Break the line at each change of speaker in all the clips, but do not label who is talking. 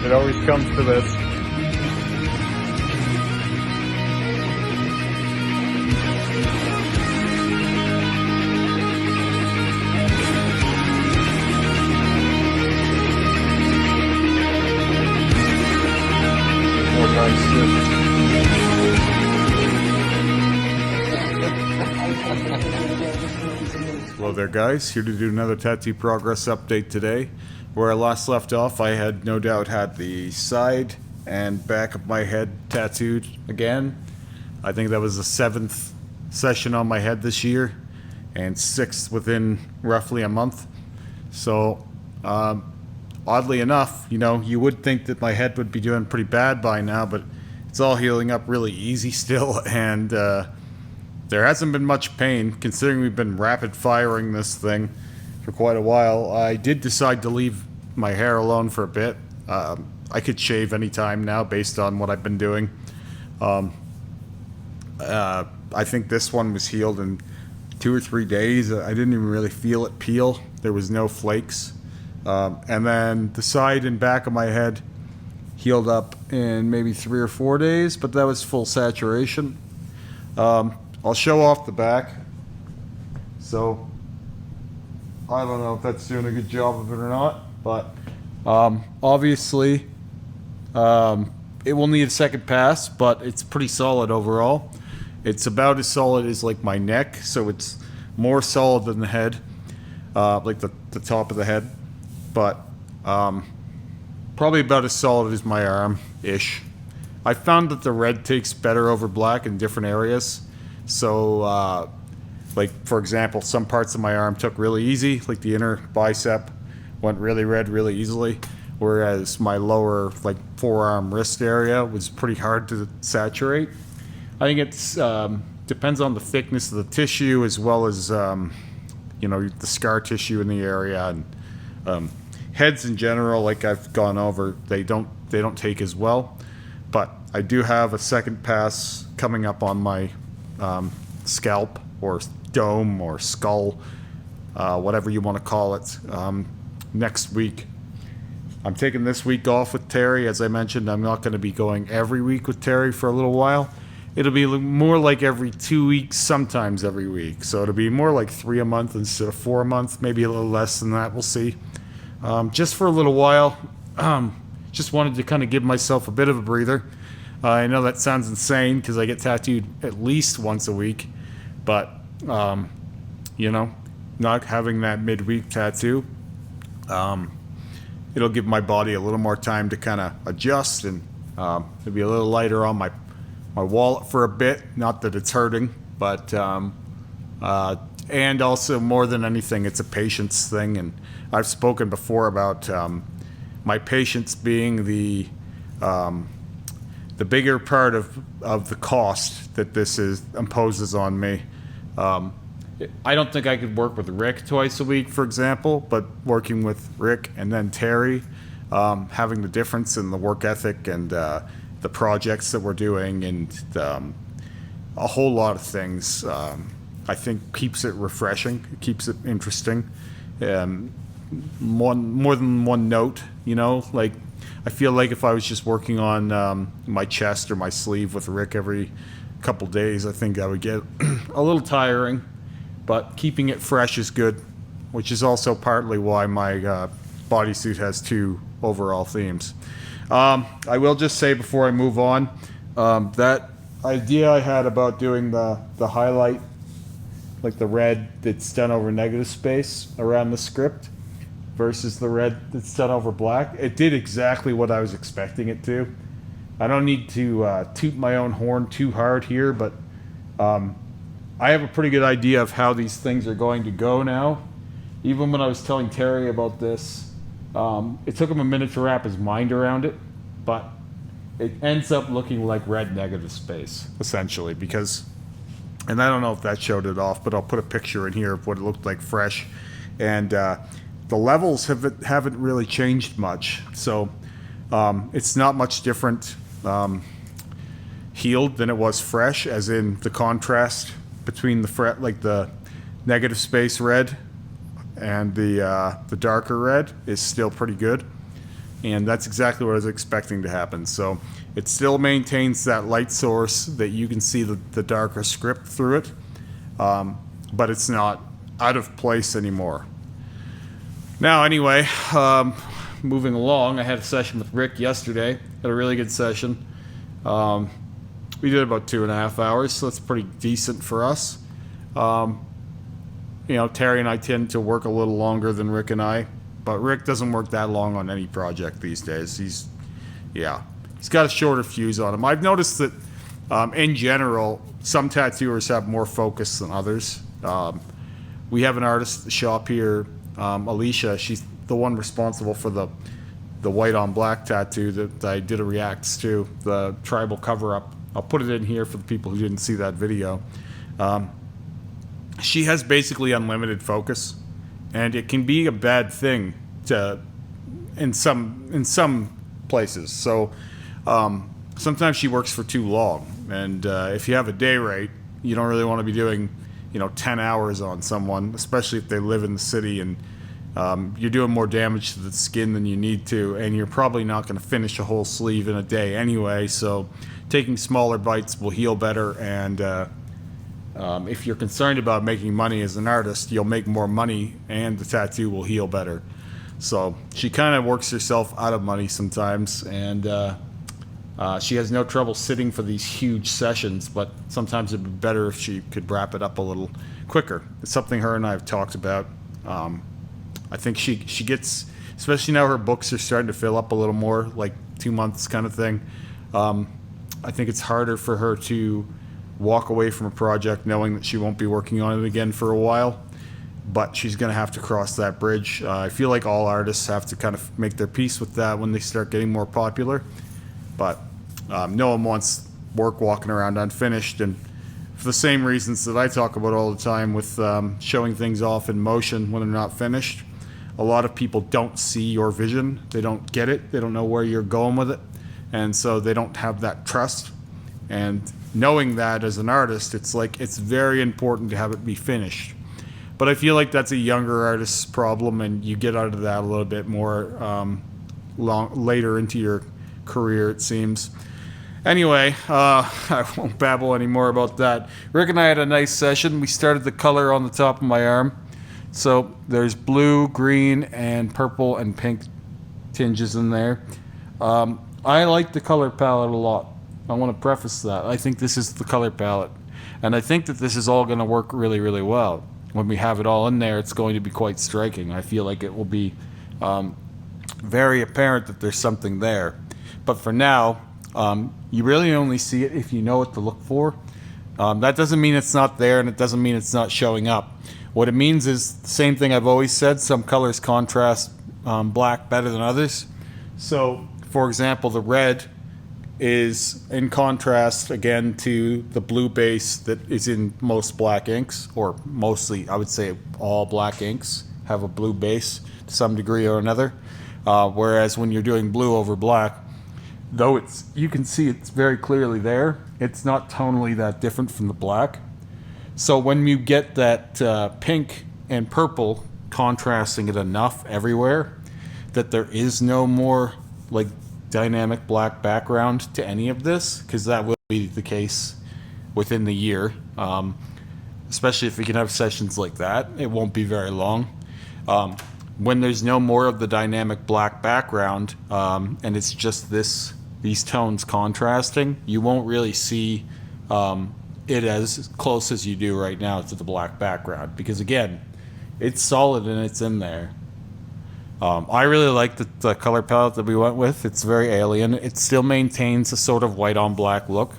It always comes to this. More nice shit. Hello there guys, here to do another tattoo progress update today. Where I last left off, I had no doubt had the side and back of my head tattooed again. I think that was the 7th session on my head this year and 6th within roughly a month. So oddly enough, you know, you would think that my head would be doing pretty bad by now, but it's all healing up really easy still, and there hasn't been much pain considering we've been rapid firing this thing for quite a while. I did decide to leave my hair alone for a bit. I could shave anytime now based on what I've been doing. I think this one was healed in 2 or 3 days. I didn't even really feel it peel. There was no flakes. And then the side and back of my head healed up in maybe 3 or 4 days, but that was full saturation. I'll show off the back. So I don't know if that's doing a good job of it or not, but obviously it will need a second pass, but it's pretty solid overall. It's about as solid as like my neck, so it's more solid than the head, like the top of the head, but probably about as solid as my arm-ish. I found that the red takes better over black in different areas. So, like, for example, some parts of my arm took really easy, like the inner bicep went really red really easily, whereas my lower, like, forearm wrist area was pretty hard to saturate. I think it's depends on the thickness of the tissue as well as, you know, the scar tissue in the area. And heads in general, like I've gone over, they don't take as well. But I do have a second pass coming up on my scalp or dome or skull, whatever you want to call it, next week. I'm taking this week off with Terry. As I mentioned, I'm not going to be going every week with Terry for a little while. It'll be more like every 2 weeks, sometimes every week. So it'll be more like 3 a month instead of 4 a month, maybe a little less than that, we'll see. Just for a little while. Just wanted to kind of give myself a bit of a breather. I know that sounds insane because I get tattooed at least once a week, but you know, not having that midweek tattoo, it'll give my body a little more time to kind of adjust, and it'll be a little lighter on my wallet for a bit. Not that it's hurting, but and also more than anything, it's a patience thing. And I've spoken before about my patience being the bigger part of the cost that this imposes on me. I don't think I could work with Rick twice a week, for example, but working with Rick and then Terry, having the difference in the work ethic and the projects that we're doing and a whole lot of things, I think keeps it refreshing, it keeps it interesting. More than one note, you know, like I feel like if I was just working on my chest or my sleeve with Rick every couple days, I think I would get a little tiring, but keeping it fresh is good, which is also partly why my bodysuit has 2 overall themes. I will just say before I move on, that idea I had about doing the highlight, like the red that's done over negative space around the script versus the red that's done over black, it did exactly what I was expecting it to. I don't need to toot my own horn too hard here, but I have a pretty good idea of how these things are going to go now. Even when I was telling Terry about this, it took him a minute to wrap his mind around it, but it ends up looking like red negative space, essentially, because, and I don't know if that showed it off, but I'll put a picture in here of what it looked like fresh. And the levels haven't really changed much, so it's not much different healed than it was fresh, as in the contrast between the negative space red and the darker red is still pretty good. and that's exactly what I was expecting to happen. So it still maintains that light source that you can see the darker script through it, but it's not out of place anymore. Now, anyway, moving along, I had a session with Rick yesterday. Had a really good session. We did about 2.5 hours, so that's pretty decent for us. You know, Terry and I tend to work a little longer than Rick and I, but Rick doesn't work that long on any project these days. He's got a shorter fuse on him. I've noticed that, in general, some tattooers have more focus than others. We have an artist at the shop here, Alicia. She's the one responsible for the white on black tattoo that I did a reacts to, the tribal cover-up. I'll put it in here for the people who didn't see that video. She has basically unlimited focus, and it can be a bad thing in some places. So sometimes she works for too long, and if you have a day rate, you don't really want to be doing 10 hours on someone, especially if they live in the city, and you're doing more damage to the skin than you need to, and you're probably not going to finish a whole sleeve in a day anyway. So taking smaller bites will heal better, and if you're concerned about making money as an artist, you'll make more money and the tattoo will heal better. So she kind of works herself out of money sometimes, and she has no trouble sitting for these huge sessions, but sometimes it'd be better if she could wrap it up a little quicker. It's something her and I have talked about. I think she gets, especially now her books are starting to fill up a little more, like 2 months kind of thing. I think it's harder for her to walk away from a project knowing that she won't be working on it again for a while, but she's going to have to cross that bridge. I feel like all artists have to kind of make their peace with that when they start getting more popular, but no one wants work walking around unfinished, and for the same reasons that I talk about all the time with showing things off in motion when they're not finished. A lot of people don't see your vision. They don't get it. They don't know where you're going with it, and so they don't have that trust. And knowing that as an artist, it's very important to have it be finished. But I feel like that's a younger artist's problem, and you get out of that a little bit more later into your career, it seems. Anyway, I won't babble anymore about that. Rick and I had a nice session. We started the color on the top of my arm. So there's blue, green, and purple and pink tinges in there. I like the color palette a lot. I want to preface that. I think this is the color palette. And I think that this is all going to work really, really well. When we have it all in there, it's going to be quite striking. I feel like it will be very apparent that there's something there. But for now, you really only see it if you know what to look for. That doesn't mean it's not there, and it doesn't mean it's not showing up. What it means is the same thing I've always said. Some colors contrast black better than others. So, for example, the red is in contrast again to the blue base that is in most black inks, or mostly, I would say all black inks have a blue base to some degree or another. Whereas when you're doing blue over black, though you can see it's very clearly there, it's not tonally that different from the black. So when you get that pink and purple contrasting it enough everywhere that there is no more like dynamic black background to any of this, because that will be the case within the year, especially if we can have sessions like that. It won't be very long. When there's no more of the dynamic black background, and it's just these tones contrasting, you won't really see it as close as you do right now to the black background, because again, it's solid and it's in there. I really like the color palette that we went with. It's very alien. It still maintains a sort of white on black look.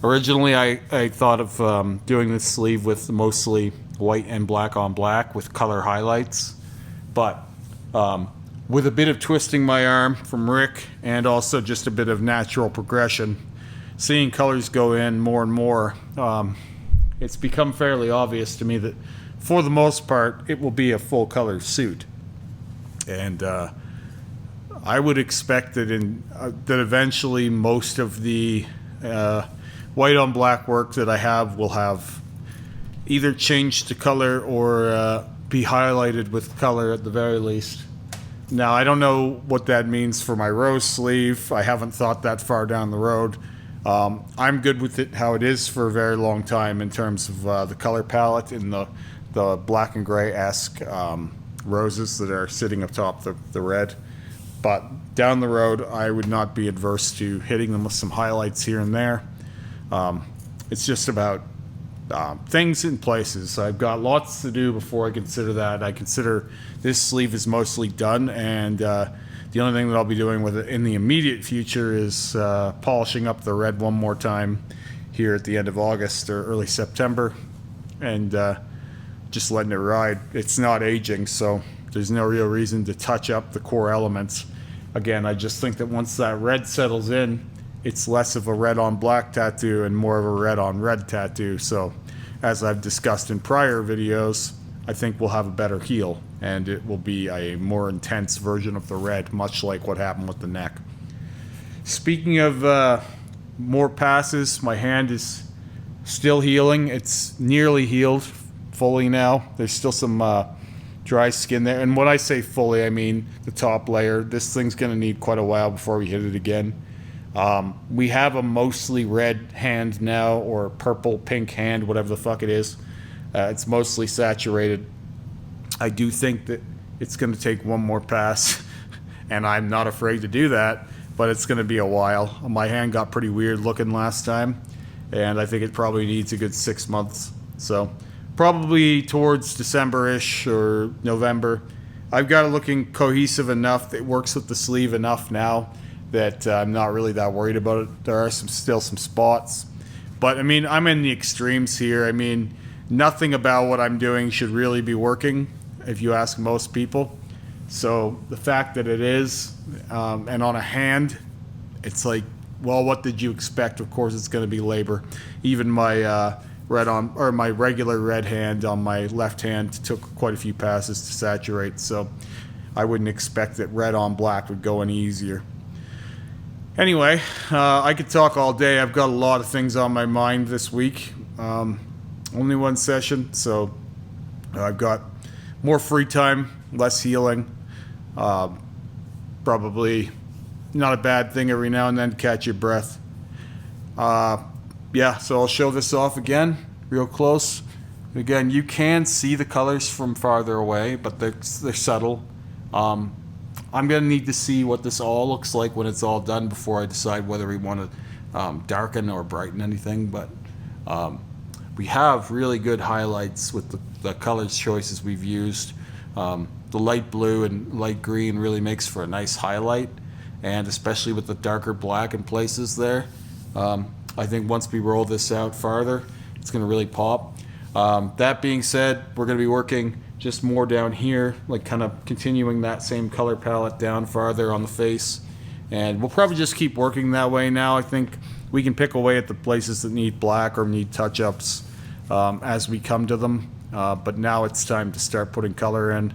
Originally, I thought of doing this sleeve with mostly white and black on black with color highlights, but with a bit of twisting my arm from Rick and also just a bit of natural progression, seeing colors go in more and more, it's become fairly obvious to me that for the most part it will be a full color suit. And I would expect that that eventually most of the white on black work that I have will have either changed to color or be highlighted with color at the very least. Now, I don't know what that means for my rose sleeve. I haven't thought that far down the road. I'm good with it how it is for a very long time in terms of the color palette and the black and gray-esque roses that are sitting atop the red. But down the road, I would not be adverse to hitting them with some highlights here and there. It's just about things in places. I've got lots to do before I consider that. I consider this sleeve is mostly done, and the only thing that I'll be doing with it in the immediate future is polishing up the red one more time here at the end of August or early September, and just letting it ride. It's not aging, so there's no real reason to touch up the core elements. Again, I just think that once that red settles in, it's less of a red on black tattoo and more of a red on red tattoo. So as I've discussed in prior videos, I think we'll have a better heel, and it will be a more intense version of the red, much like what happened with the neck. Speaking of more passes, my hand is still healing. It's nearly healed fully now. There's still some dry skin there, and when I say fully, I mean the top layer. This thing's going to need quite a while before we hit it again. We have a mostly red hand now, or purple, pink hand, whatever the fuck it is. It's mostly saturated. I do think that it's going to take one more pass, and I'm not afraid to do that, but it's going to be a while. My hand got pretty weird looking last time, and I think it probably needs a good 6 months. So probably towards December-ish or November. I've got it looking cohesive enough. It works with the sleeve enough now that I'm not really that worried about it. There are still some spots. But, I mean, I'm in the extremes here. I mean, nothing about what I'm doing should really be working, if you ask most people. So the fact that it is, and on a hand, it's like, well, what did you expect? Of course it's going to be labor. Even my my regular red hand on my left hand took quite a few passes to saturate, so I wouldn't expect that red on black would go any easier. Anyway, I could talk all day. I've got a lot of things on my mind this week. Only one session, so I've got more free time, less healing. Probably not a bad thing every now and then to catch your breath. Yeah, so I'll show this off again, real close. Again, you can see the colors from farther away, but they're subtle. I'm going to need to see what this all looks like when it's all done before I decide whether we want to darken or brighten anything. But we have really good highlights with the color choices we've used. The light blue and light green really makes for a nice highlight, and especially with the darker black in places there. I think once we roll this out farther, it's going to really pop. That being said, we're going to be working just more down here, like kind of continuing that same color palette down farther on the face. And we'll probably just keep working that way now. I think we can pick away at the places that need black or need touch-ups as we come to them. But now it's time to start putting color in.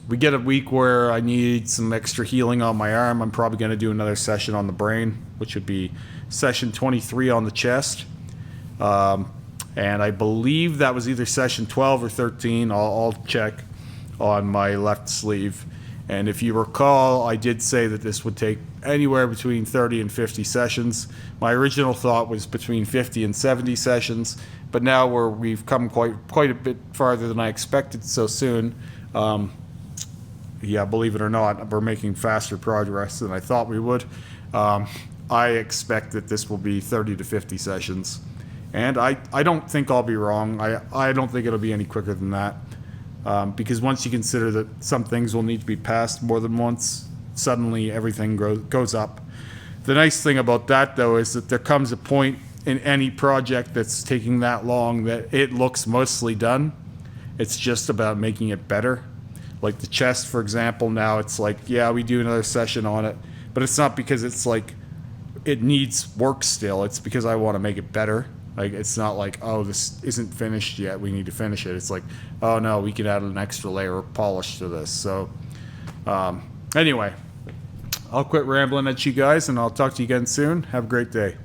We get a week where I need some extra healing on my arm. I'm probably going to do another session on the brain, which would be session 23 on the chest. And I believe that was either session 12 or 13. I'll check on my left sleeve. And if you recall, I did say that this would take anywhere between 30 and 50 sessions. My original thought was between 50 and 70 sessions, but now we've come quite a bit farther than I expected so soon. Yeah, believe it or not, we're making faster progress than I thought we would. I expect that this will be 30 to 50 sessions. And I don't think I'll be wrong. I don't think it'll be any quicker than that. Because once you consider that some things will need to be passed more than once, suddenly everything goes up. The nice thing about that, though, is that there comes a point in any project that's taking that long that it looks mostly done. It's just about making it better. Like the chest, for example, now it's like, yeah, we do another session on it. But it's not because it's like it needs work still. It's because I want to make it better. Like, it's not like, oh, this isn't finished yet, we need to finish it. It's like, oh no, we can add an extra layer of polish to this. So anyway, I'll quit rambling at you guys, and I'll talk to you again soon. Have a great day.